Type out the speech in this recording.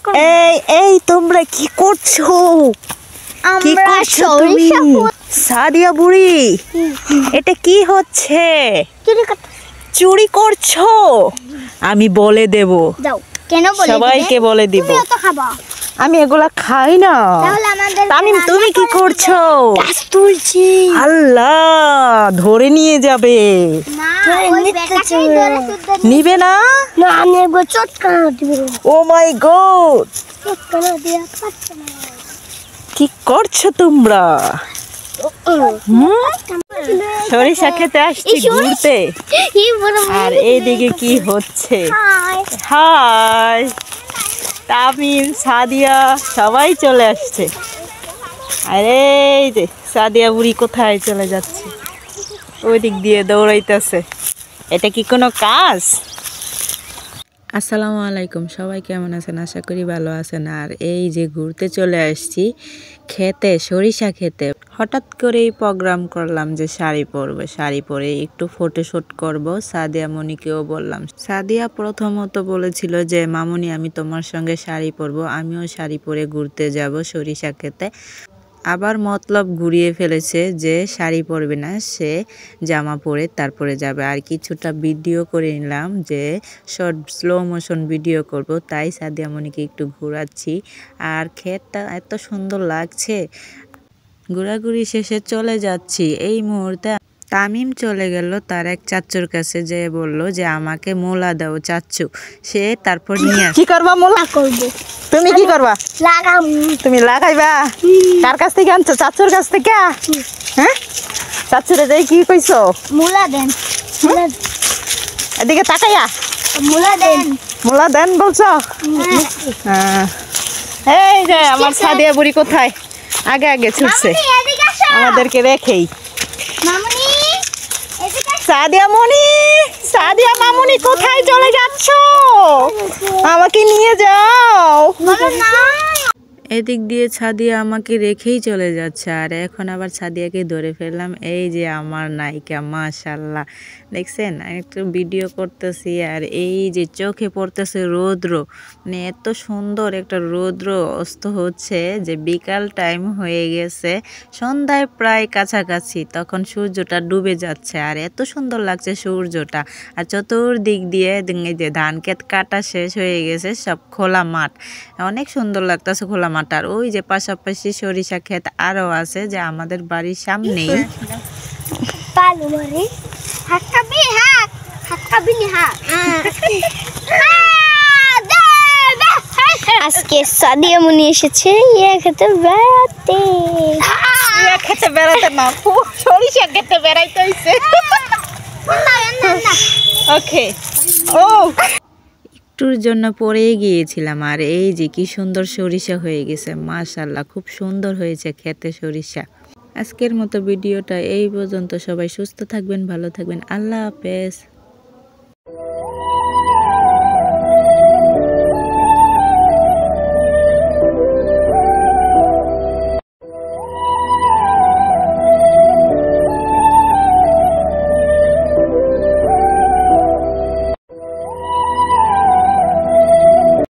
এই এই তোমরা কি করছো? কি করছো তুমি? সাদিয়া বুড়ি, এটা কি হচ্ছে? চুরি করছো? আমি বলে দেব, সবাইকে বলে দিব। আমি এগুলা খাই না। তুমি কি করছো? তুলছি। আল্লাহ, ধরে নিয়ে যাবে। নিবে না? ও মাই গড, কি করছো তোমরা? সরিষা খেতে আসছি ঘুরতে, আর এইদিকে কি হচ্ছে? হাই, তামিম, সাদিয়া সবাই চলে আসছে। আরে এই যে সাদিয়া বুড়ি কোথায় চলে যাচ্ছে? ওই দিক দিয়ে দৌড়াইতেছে। এটা কি কোনো কাজ? আসসালামু আলাইকুম, সবাই কেমন আছেন? আশা করি ভালো আছেন। আর এই যে ঘুরতে চলে আসছি খেতে, সরিষা খেতে। হঠাৎ করেই প্রোগ্রাম করলাম যে শাড়ি পরবো, শাড়ি পরে একটু ফটোশুট করব। সাদিয়া মনিকেও বললাম। সাদিয়া প্রথমত বলেছিল যে মামুনি আমি তোমার সঙ্গে শাড়ি পরবো, আমিও শাড়ি পরে ঘুরতে যাব সরিষা খেতে। আবার মতলব ঘুরিয়ে ফেলেছে যে শাড়ি পরবে না, সে জামা পরে তারপরে যাবে। আর কিছুটা ভিডিও করে নিলাম, যে শর্ট স্লো মোশন ভিডিও করব, তাই সাদিয়া মনিকে একটু ঘোরাচ্ছি। আর ক্ষেতটা এত সুন্দর লাগছে। ঘোরাঘুরি শেষে চলে যাচ্ছি। এই মুহূর্তে তামিম চলে গেল তার এক চাচ্চুর কাছে, যে বলল যে আমাকে মোলা দাও চাচ্চু। সে তারপর নিয়ে কি করবা? মোলা করব। তুমি কি করবা? লাগাম। তুমি লাগাইবা? কার কাছ থেকে আনছো? চাচ্চুর কাছ থেকে? হ্যাঁ, চাচ্চুরে যাই কি কইছো? মোলা দেন। এদিকে তাকাইয়া মোলা দেন। মোলা দেন বলছো? হ্যাঁ। এই যে আমার সাদিয়া বুড়ি কোথায় আগে আগে ছুটছে আমাদেরকে রেখেই। সাদিয়া মনি, সাদিয়া মামুনি কোথায় চলে যাচ্ছ? আমাকে নিয়ে যাও। এদিক দিয়ে সাদিয়া আমাকে রেখেই চলে যাচ্ছে, আর এখন আবার সাদিয়াকে ধরে ফেললাম। এই যে আমার নায়িকা, মাশাল্লাহ, দেখছেন? একটু ভিডিও করতেছি, আর এই যে চোখে পড়তেছে রৌদ্র, মানে এত সুন্দর একটা রৌদ্র অস্ত হচ্ছে, যে বিকাল টাইম হয়ে গেছে, সন্ধ্যায় প্রায় কাছাকাছি, তখন সূর্যটা ডুবে যাচ্ছে, আর এত সুন্দর লাগছে সূর্যটা। আর চতুর্দিক দিয়ে যে ধান ক্ষেত কাটা শেষ হয়ে গেছে, সব খোলা মাঠ, অনেক সুন্দর লাগতেছে খোলা মাঠ। আর ওই যে পাশাপাশি সরিষা ক্ষেত আরো আছে, যে আমাদের বাড়ির সামনেই। আজকে সাদিয়া মনি এসেছে ইয়া খেতে বেড়াতে। ইয়া খেতে বেড়াতে না, সরিষা খেতে বেড়াইতে হইছে। ওকে, ও একটুর জন্য পরে গিয়েছিলাম। আর এই যে কি সুন্দর সরিষা হয়ে গেছে, মাশাআল্লাহ, খুব সুন্দর হয়েছে খেতে সরিষা। আজকের মতো ভিডিওটা এই পর্যন্ত। সবাই সুস্থ থাকবেন, ভালো থাকবেন, আল্লাহ হাফেজ।